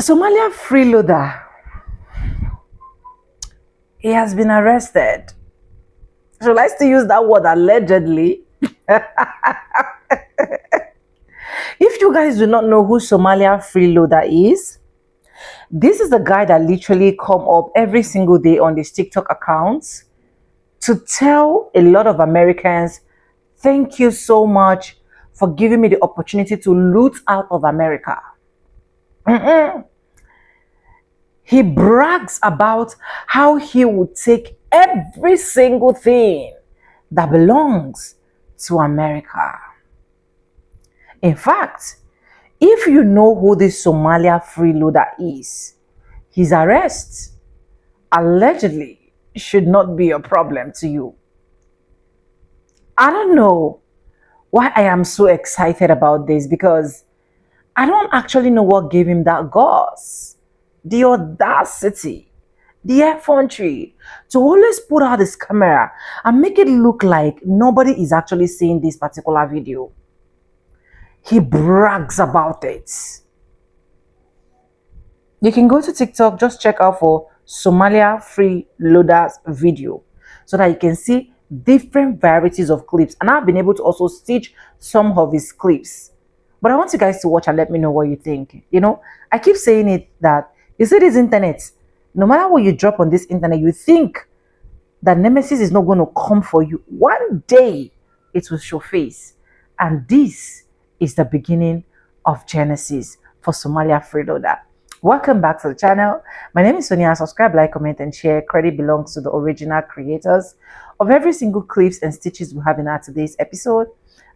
Somalia freeloader, he has been arrested. Should I still use that word allegedly? If you guys do not know who Somalia freeloader is, this is the guy that literally come up every single day on this TikTok account to tell a lot of Americans, thank you so much for giving me the opportunity to loot out of America. He brags about how he would take every single thing that belongs to America. In fact, if you know who this Somalia freeloader is, his arrest allegedly should not be a problem to you. I don't know why I am so excited about this, because I don't actually know what gave him that guts, the audacity, the effrontery to always put out his camera and make it look like nobody is actually seeing this particular video. He brags about it. You can go to TikTok, just check out for Somalia freeloaders video so that you can see different varieties of clips. And I've been able to also stitch some of his clips. But I want you guys to watch and let me know what you think. You know, I keep saying it that you see this internet, no matter what you drop on this internet, you think that Nemesis is not going to come for you. One day it will show face. And this is the beginning of Genesis for Somalia freeloader. Welcome back to the channel. My name is Sonia. Subscribe, like, comment, and share. Credit belongs to the original creators of every single clips and stitches we have in our today's episode.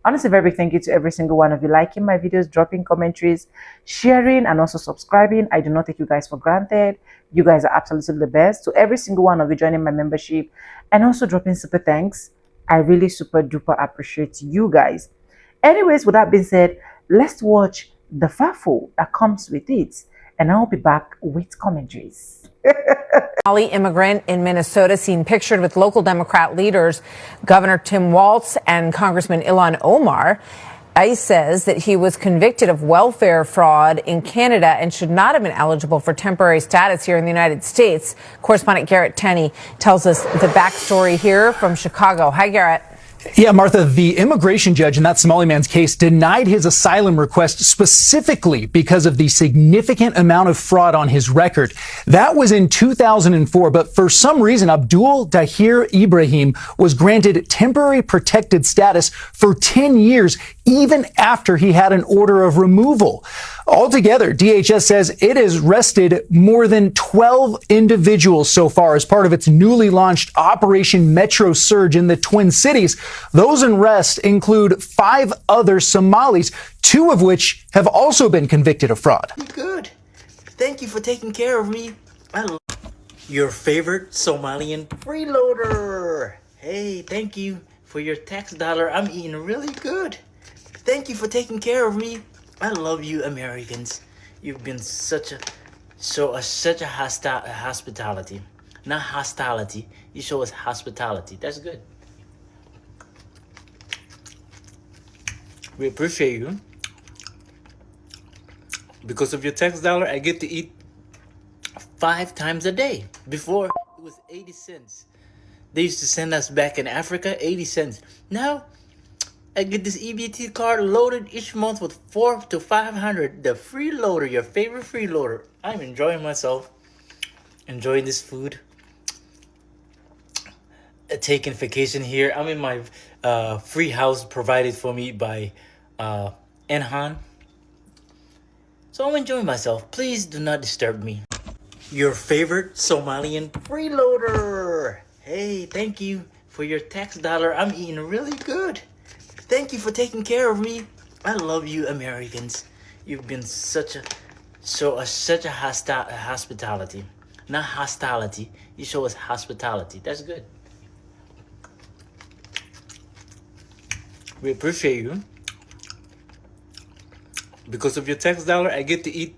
Honestly, very big thank you to every single one of you liking my videos, dropping commentaries, sharing, and also subscribing. I do not take you guys for granted. You guys are absolutely the best. To every single one of you joining my membership and also dropping super thanks, I really super duper appreciate you guys. Anyways, with that being said, let's watch the FAFO that comes with it, and I'll be back with commentaries. Somali immigrant in Minnesota seen pictured with local Democrat leaders, Governor Tim Walz and Congressman Ilhan Omar. ICE says that he was convicted of welfare fraud in Canada and should not have been eligible for temporary status here in the United States. Correspondent Garrett Tenney tells us the backstory here from Chicago. Hi, Garrett. Yeah, Martha, the immigration judge in that Somali man's case denied his asylum request specifically because of the significant amount of fraud on his record. That was in 2004, but for some reason, Abdul Dahir Ibrahim was granted temporary protected status for 10 years, even after he had an order of removal. Altogether, DHS says it has arrested more than 12 individuals so far as part of its newly launched Operation Metro Surge in the Twin Cities. Those in arrest include 5 other Somalis, 2 of which have also been convicted of fraud. Good. Thank you for taking care of me. I love your favorite Somalian freeloader. Hey, thank you for your tax dollar. I'm eating really good. Thank you for taking care of me. I love you, Americans. You've been such a hospitality. Not hostility. You show us hospitality. That's good. We appreciate you. Because of your tax dollar, I get to eat 5 times a day. Before, it was 80 cents. They used to send us back in Africa, 80 cents. Now, I get this EBT card loaded each month with 400 to 500. The freeloader, your favorite freeloader. I'm enjoying myself. Enjoying this food. Taking vacation here. I'm in my free house provided for me by Enhan. So I'm enjoying myself. Please do not disturb me. Your favorite Somalian freeloader. Hey, thank you for your tax dollar. I'm eating really good. Thank you for taking care of me. I love you, Americans. You've been such a hospitality. Not hostility. You show us hospitality. That's good. We appreciate you. Because of your tax dollar, I get to eat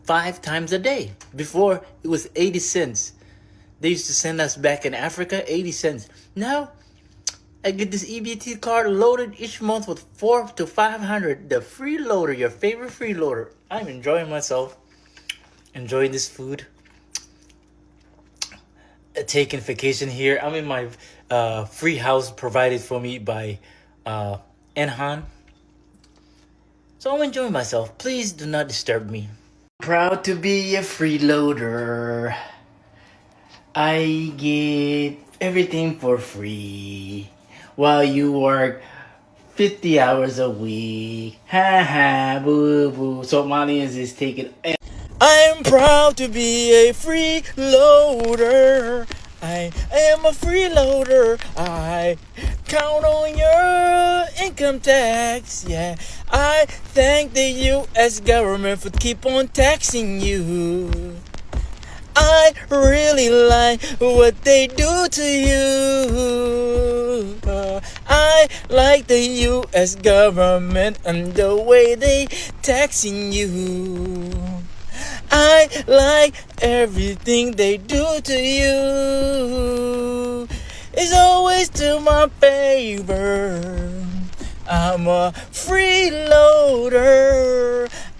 5 times a day. Before, it was 80 cents. They used to send us back in Africa 80 cents. Now, I get this EBT card loaded each month with 400 to 500. The Freeloader, your favorite Freeloader. I'm enjoying myself. Enjoying this food. Taking vacation here. I'm in my free house provided for me by Enhan. So I'm enjoying myself. Please do not disturb me. Proud to be a freeloader. I get everything for free while you work 50 hours a week. Ha ha, boo boo. Somalians is taking. I'm proud to be a freeloader. I am a freeloader. I count on your income tax. Yeah, I thank the U.S. government for keep on taxing you. I really like what they do to you. I like the U.S. government and the way they taxing you. I like everything they do to you. It's always to my favor. I'm a freeloader.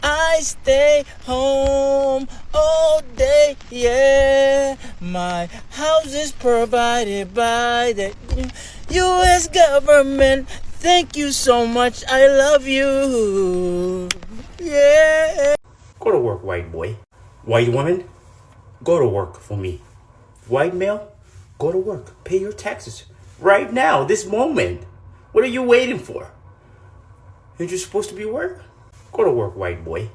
I stay home all day, yeah. My house is provided by the U.S. government. Thank you so much. I love you. Yeah. Go to work, white boy. White woman, go to work for me. White male, go to work. Pay your taxes. Right now, this moment. What are you waiting for? Aren't you supposed to be at work? Go to work, white boy.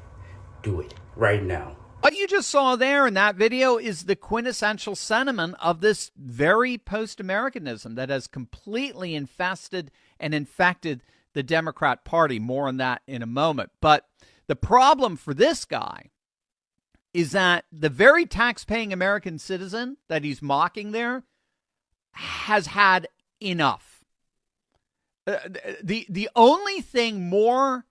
Do it right now. What you just saw there in that video is the quintessential sentiment of this very post-Americanism that has completely infested and infected the Democrat Party. More on that in a moment. But the problem for this guy is that the very tax-paying American citizen that he's mocking there has had enough. The only thing more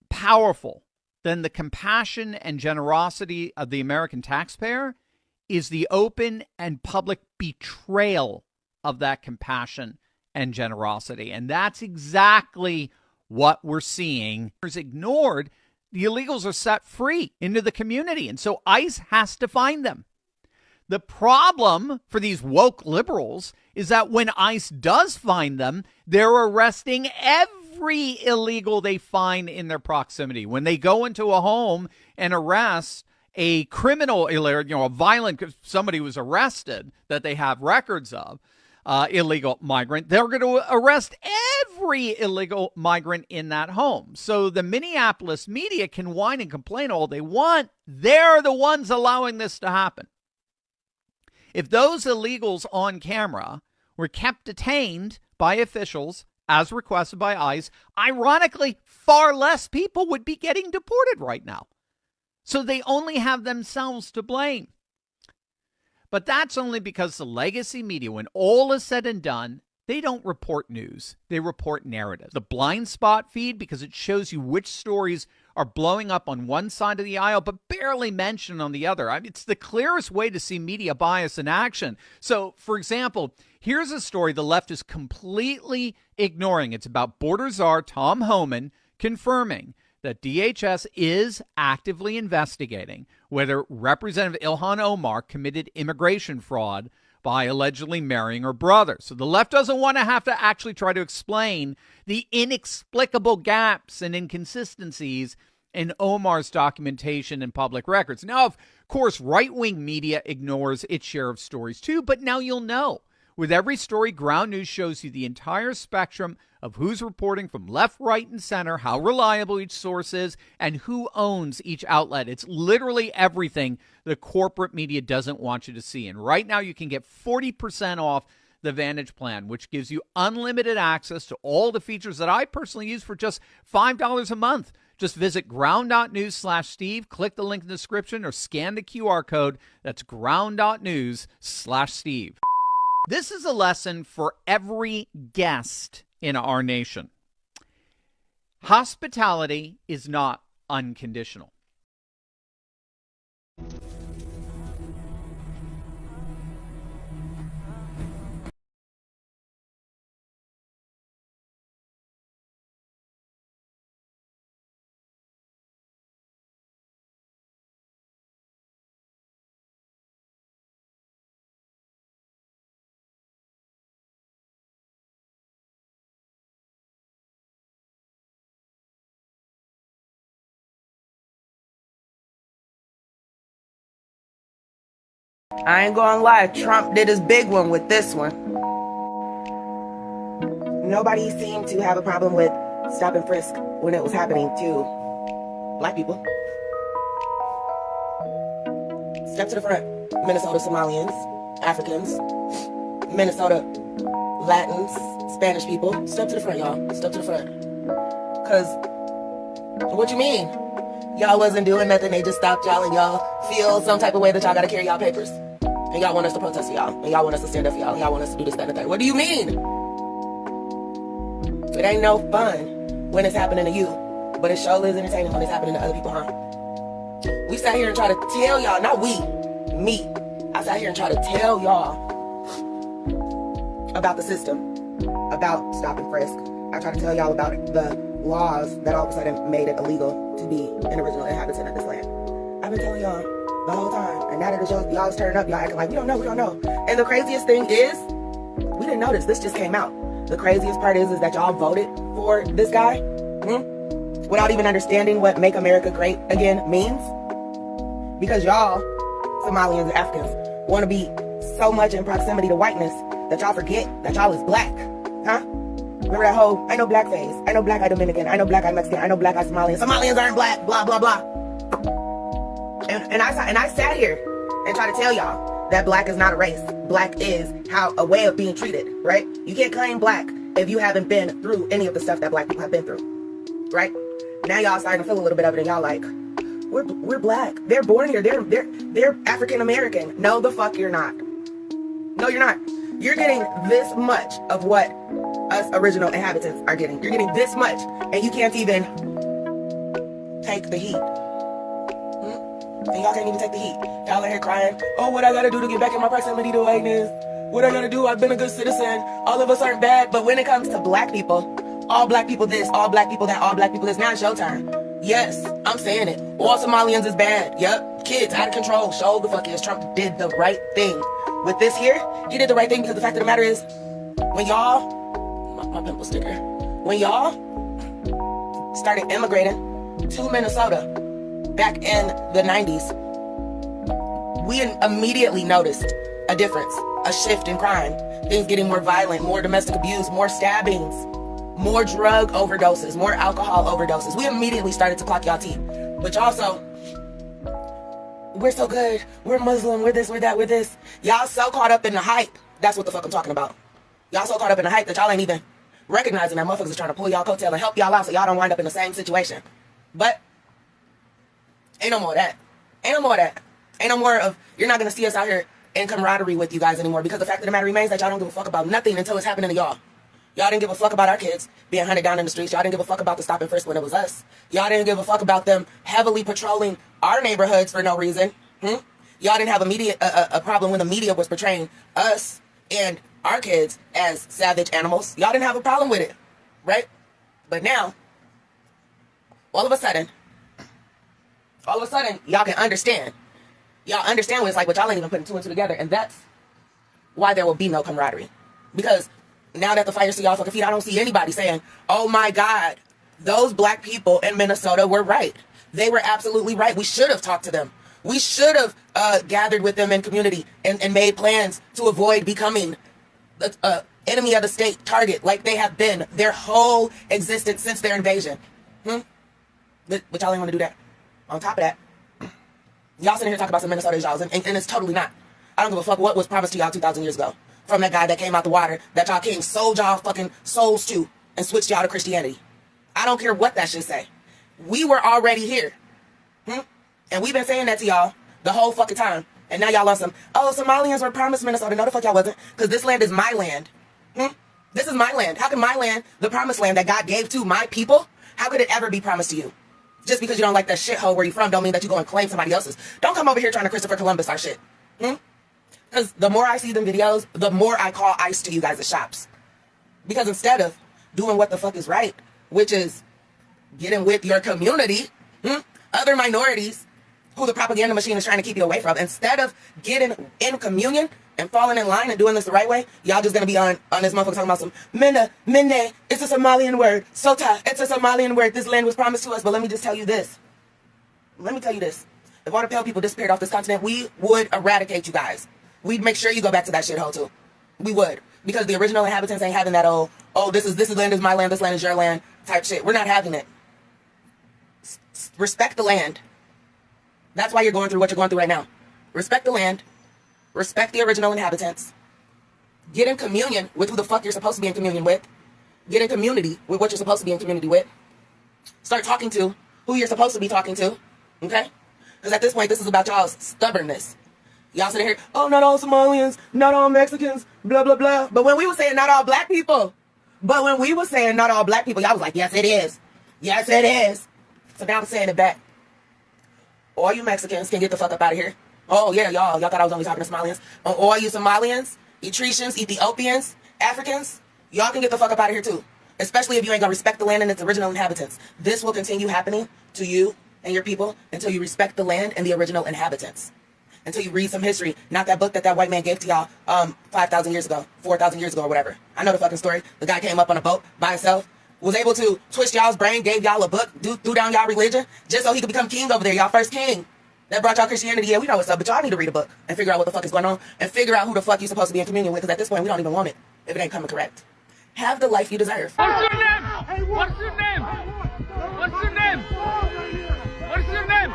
powerful than the compassion and generosity of the American taxpayer is the open and public betrayal of that compassion and generosity. And that's exactly what we're seeing. It's ignored. The illegals are set free into the community, and so ICE has to find them. The problem for these woke liberals is that when ICE does find them, they're arresting every illegal they find in their proximity. When they go into a home and arrest a criminal, a violent, somebody who's arrested that they have records of, illegal migrant, they're going to arrest every illegal migrant in that home. So the Minneapolis media can whine and complain all they want. They're the ones allowing this to happen. If those illegals on camera were kept detained by officials as requested by ICE, ironically, far less people would be getting deported right now. So they only have themselves to blame. But that's only because the legacy media, when all is said and done, they don't report news. They report narrative. The blind spot feed, because it shows you which stories are blowing up on one side of the aisle, but barely mentioned on the other. I mean, it's the clearest way to see media bias in action. So, for example, here's a story the left is completely ignoring. It's about border czar Tom Homan confirming that DHS is actively investigating whether Representative Ilhan Omar committed immigration fraud by allegedly marrying her brother. So the left doesn't want to have to actually try to explain the inexplicable gaps and inconsistencies in Omar's documentation and public records. Now, of course, right-wing media ignores its share of stories too, but now you'll know. With every story, Ground News shows you the entire spectrum of who's reporting from left, right, and center, how reliable each source is, and who owns each outlet. It's literally everything the corporate media doesn't want you to see. And right now you can get 40% off the Vantage plan, which gives you unlimited access to all the features that I personally use for just $5 a month. Just visit ground.news/Steve, click the link in the description, or scan the QR code. That's ground.news/Steve. This is a lesson for every guest in our nation. Hospitality is not unconditional. I ain't gonna lie, Trump did his big one with this one. Nobody seemed to have a problem with stop and frisk when it was happening to black people. Step to the front. Minnesota Somalians, Africans, Minnesota Latins, Spanish people. Step to the front, y'all. Step to the front. Cause, what you mean? Y'all wasn't doing nothing, they just stopped y'all and y'all feel some type of way that y'all gotta carry y'all papers. And y'all want us to protest for y'all. And y'all want us to stand up for y'all. And y'all want us to do this, that, and that. What do you mean? It ain't no fun when it's happening to you. But it sure is entertaining when it's happening to other people, huh? We sat here and try to tell y'all, not we, me. I sat here and tried to tell y'all about the system, about stop and frisk. I tried to tell y'all about the laws that all of a sudden made it illegal to be an original inhabitant of this land. I've been telling y'all the whole time, and now that y'all's turning up, y'all acting like we don't know. And the craziest thing is, we didn't know this. This just came out. The craziest part is that y'all voted for this guy without even understanding what "Make America Great Again" means. Because y'all, Somalians and Africans, want to be so much in proximity to whiteness that y'all forget that y'all is black, huh? Remember that whole, I know blackface, I know black-eyed Dominican, I know black-eyed Mexican, I know black-eyed Somalian. Somalians aren't black, blah, blah, blah. And I sat here and tried to tell y'all that black is not a race. Black is a way of being treated, right? You can't claim black if you haven't been through any of the stuff that black people have been through, right? Now y'all starting to feel a little bit of it and y'all like, we're black. They're born here. They're African American. No, the fuck you're not. No, you're not. You're getting this much of what us original inhabitants are getting. You're getting this much, and you can't even take the heat. And y'all can't even take the heat. Y'all are here crying, oh, what I gotta do to get back in my proximity to whiteness? What I gotta do? I've been a good citizen. All of us aren't bad. But when it comes to black people, all black people this, all black people that, all black people this, now it's your turn. Yes, I'm saying it. All Somalians is bad. Yep. Kids out of control. Show the fuck is. Trump did the right thing. With this here, he did the right thing because the fact of the matter is, when y'all, my pimple sticker, when y'all started immigrating to Minnesota back in the 90s, we immediately noticed a difference, a shift in crime, things getting more violent, more domestic abuse, more stabbings, more drug overdoses, more alcohol overdoses. We immediately started to clock y'all teeth. But y'all also, we're so good, we're Muslim, we're this, we're that, we're this. Y'all so caught up in the hype. That's what the fuck I'm talking about. Y'all so caught up in the hype that y'all ain't even recognizing that motherfuckers are trying to pull y'all coattail and help y'all out so y'all don't wind up in the same situation. But ain't no more of that. Ain't no more of that. Ain't no more of, you're not gonna see us out here in camaraderie with you guys anymore, because the fact of the matter remains that y'all don't give a fuck about nothing until it's happening to y'all. Y'all didn't give a fuck about our kids being hunted down in the streets. Y'all didn't give a fuck about the stop and frisk when it was us. Y'all didn't give a fuck about them heavily patrolling our neighborhoods for no reason. Y'all didn't have a problem when the media was portraying us and our kids as savage animals. Y'all didn't have a problem with it, right? But now, all of a sudden, y'all can understand. Y'all understand what it's like, but y'all ain't even putting two and two together. And that's why there will be no camaraderie. Because now that the fires to y'all fucking feet, I don't see anybody saying, oh my God, those black people in Minnesota were right. They were absolutely right. We should have talked to them. We should have gathered with them in community and made plans to avoid becoming the enemy of the state target like they have been their whole existence since their invasion. But y'all ain't want to do that. On top of that, y'all sitting here talking about some Minnesota y'all, and it's totally not. I don't give a fuck what was promised to y'all 2,000 years ago from that guy that came out the water that y'all kings sold y'all fucking souls to and switched y'all to Christianity. I don't care what that shit say. We were already here. And we've been saying that to y'all the whole fucking time. And now y'all on some, oh, Somalians were promised Minnesota. No, the fuck y'all wasn't. Because this land is my land. This is my land. How can my land, the promised land that God gave to my people, how could it ever be promised to you? Just because you don't like that shithole where you're from don't mean that you go and claim somebody else's. Don't come over here trying to Christopher Columbus our shit. Because the more I see them videos, the more I call ICE to you guys' shops. Because instead of doing what the fuck is right, which is getting with your community, other minorities who the propaganda machine is trying to keep you away from, instead of getting in communion and falling in line and doing this the right way, y'all just gonna be on this motherfucker talking about some Minna, Minne, it's a Somalian word. Sota, it's a Somalian word. This land was promised to us. But let me just tell you this. Let me tell you this. If all the pale people disappeared off this continent, we would eradicate you guys. We'd make sure you go back to that shithole too. We would. Because the original inhabitants ain't having that this is land is my land, this land is your land type shit. We're not having it. Respect the land. That's why you're going through what you're going through right now. Respect the land. Respect the original inhabitants. Get in communion with who the fuck you're supposed to be in communion with. Get in community with what you're supposed to be in community with. Start talking to who you're supposed to be talking to. Okay? Because at this point, this is about y'all's stubbornness. Y'all sitting here, oh, not all Somalians, not all Mexicans, blah, blah, blah. But when we were saying not all black people, y'all was like, yes, it is. Yes, it is. So now I'm saying it back. All you Mexicans can get the fuck up out of here. Oh, yeah, y'all thought I was only talking to Somalians. All you Somalians, Eritreans, Ethiopians, Africans, y'all can get the fuck up out of here too. Especially if you ain't gonna respect the land and its original inhabitants. This will continue happening to you and your people until you respect the land and the original inhabitants. Until you read some history, not that book that white man gave to y'all 5,000 years ago, 4,000 years ago or whatever. I know the fucking story. The guy came up on a boat by himself, was able to twist y'all's brain, gave y'all a book, threw down y'all religion, just so he could become king over there, y'all first king. That brought y'all Christianity. Yeah, we know what's up, but y'all need to read a book and figure out what the fuck is going on and figure out who the fuck you're supposed to be in communion with, because at this point, we don't even want it if it ain't coming correct. Have the life you deserve. What's your name? What's your name? What's your name? What's your name?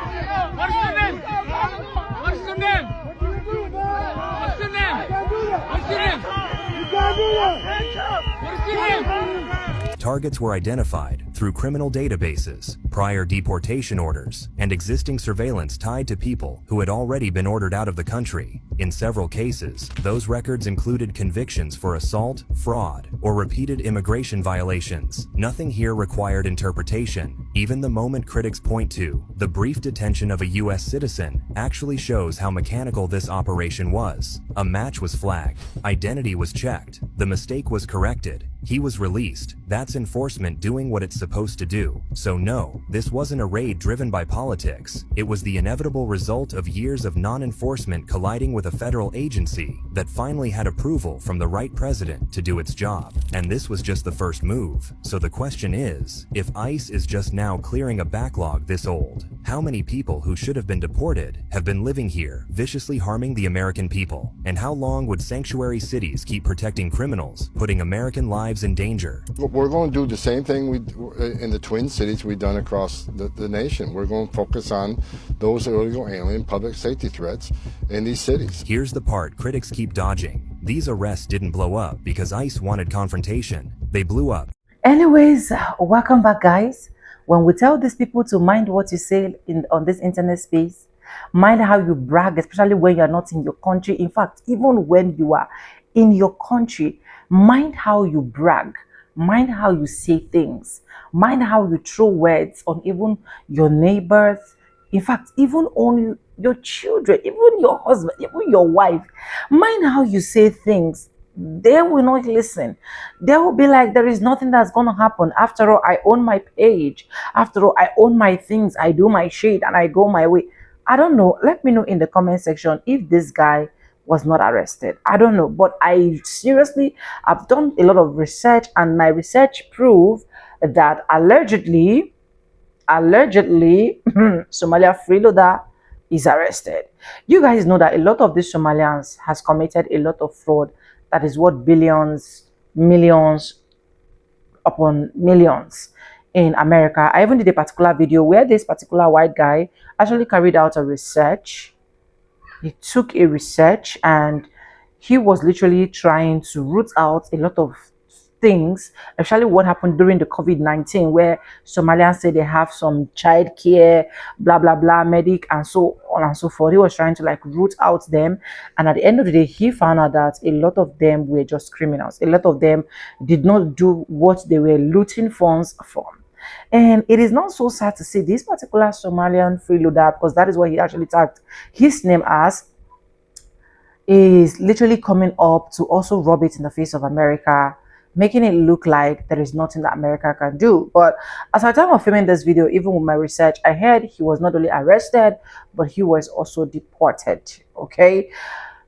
What's your name? What's your name? What's your name? What's your name? What's your name? Targets were identified through criminal databases, prior deportation orders, and existing surveillance tied to people who had already been ordered out of the country. In several cases, those records included convictions for assault, fraud, or repeated immigration violations. Nothing here required interpretation. Even the moment critics point to, the brief detention of a U.S. citizen, actually shows how mechanical this operation was. A match was flagged, identity was checked, the mistake was corrected, he was released. That's enforcement doing what it's supposed to do. So no, this wasn't a raid driven by politics. It was the inevitable result of years of non-enforcement colliding with a federal agency that finally had approval from the right president to do its job. And this was just the first move. So the question is, if ICE is just now clearing a backlog this old, how many people who should have been deported have been living here, viciously harming the American people? And how long would sanctuary cities keep protecting criminals, putting American lives in danger? We're going to do the same thing in the Twin Cities we've done across the nation. We're going to focus on those illegal alien public safety threats in these cities. Here's the part critics keep dodging. These arrests didn't blow up because ICE wanted confrontation. They blew up. Anyways, welcome back, guys. When we tell these people to mind what you say on this internet space, mind how you brag, especially when you're not in your country. In fact, even when you are in your country, mind how you brag. Mind how you say things. Mind how you throw words on even your neighbors. In fact, even on your children, even your husband, even your wife. Mind how you say things. They will not listen. They will be like, there is nothing that's going to happen. After all, I own my page. After all, I own my things. I do my shit and I go my way. I don't know. Let me know in the comment section if this guy was not arrested. I don't know. But I seriously, I've done a lot of research, and my research proved that allegedly, Somalia Freeloader is arrested. You guys know that a lot of these Somalians has committed a lot of fraud that is worth billions, millions upon millions in America. I even did a particular video where this particular white guy actually carried out a research. He took a research and he was literally trying to root out a lot of things, especially what happened during the COVID-19, where Somalians say they have some child care, blah blah blah, medic, and so on and so forth. He was trying to like root out them, and at the end of the day, he found out that a lot of them were just criminals. A lot of them did not do what they were looting funds from. And it is not so sad to see this particular Somalian freeloader, because that is what he actually tagged his name as, is literally coming up to also rub it in the face of America, making it look like there is nothing that America can do. But as at the time of filming this video, even with my research, I heard he was not only arrested, but he was also deported. Okay.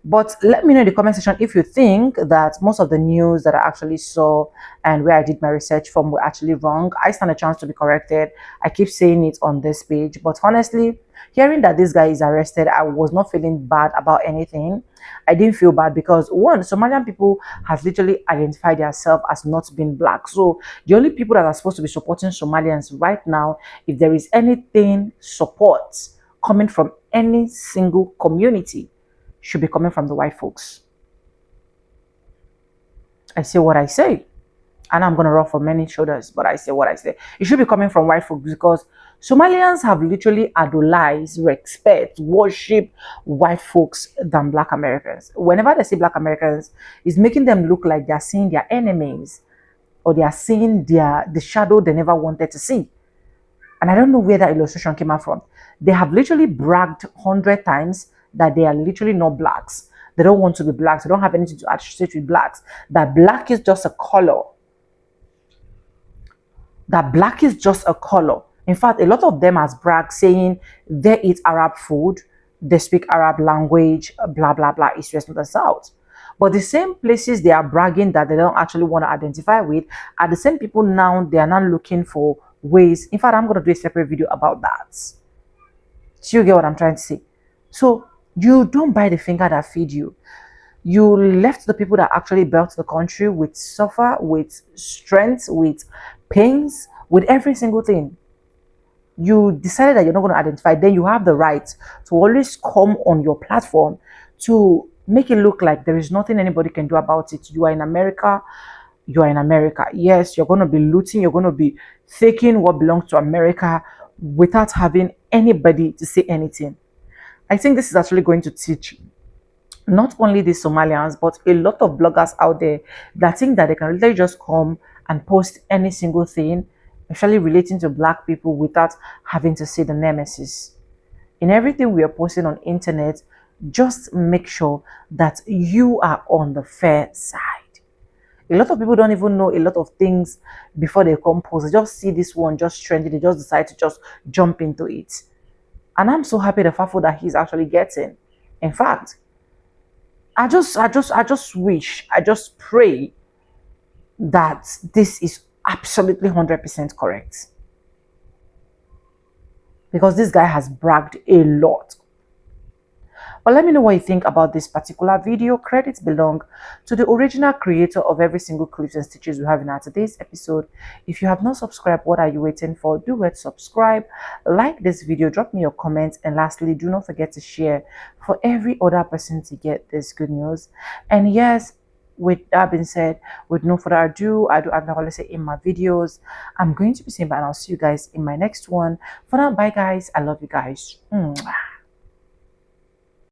But let me know in the comment section if you think that most of the news that I actually saw and where I did my research from were actually wrong. I stand a chance to be corrected. I keep saying it on this page. But honestly, hearing that this guy is arrested, I was not feeling bad about anything. I didn't feel bad because, one, Somalian people have literally identified themselves as not being black. So the only people that are supposed to be supporting Somalians right now, if there is anything support coming from any single community, should be coming from the white folks. I say what I say, and I'm gonna run for many shoulders, but I say what I say. It should be coming from white folks, because Somalians have literally idolized, respect, worship white folks than black Americans. Whenever they see black Americans, it's making them look like they're seeing their enemies, or they are seeing the shadow they never wanted to see. And I don't know where that illustration came out from. They have literally bragged 100 times that they are literally not blacks. They don't want to be blacks. They don't have anything to associate with blacks. That black is just a color. That black is just a color. In fact, a lot of them has bragged saying they eat Arab food, they speak Arab language, blah, blah, blah, east, west, north, and south. But the same places they are bragging that they don't actually want to identify with are the same people now, they are now looking for ways. In fact, I'm going to do a separate video about that. Do you get what I'm trying to say? So you don't buy the finger that feed you. You left the people that actually built the country with suffer, with strength, with pains, with every single thing. You decided that you're not going to identify. Then you have the right to always come on your platform to make it look like there is nothing anybody can do about it. You are in America. You are in America. Yes, you're going to be looting. You're going to be taking what belongs to America without having anybody to say anything. I think this is actually going to teach not only the Somalians, but a lot of bloggers out there that think that they can literally just come and post any single thing, especially relating to black people, without having to say the nemesis. In everything we are posting on internet, just make sure that you are on the fair side. A lot of people don't even know a lot of things before they come post. They just see this one just trendy, they just decide to just jump into it. And I'm so happy the fact that he's actually getting. In fact, I just wish, I just pray that this is absolutely 100% correct. Because this guy has bragged a lot. But let me know what you think about this particular video. Credits belong to the original creator of every single clips and stitches we have in our today's episode. If you have not subscribed, what are you waiting for? Do it, subscribe, like this video, drop me your comments, and lastly, do not forget to share for every other person to get this good news. And yes, with that being said, with no further ado, I do always say in my videos, I'm going to be saying bye, and I'll see you guys in my next one. For now, bye guys. I love you guys. Mwah.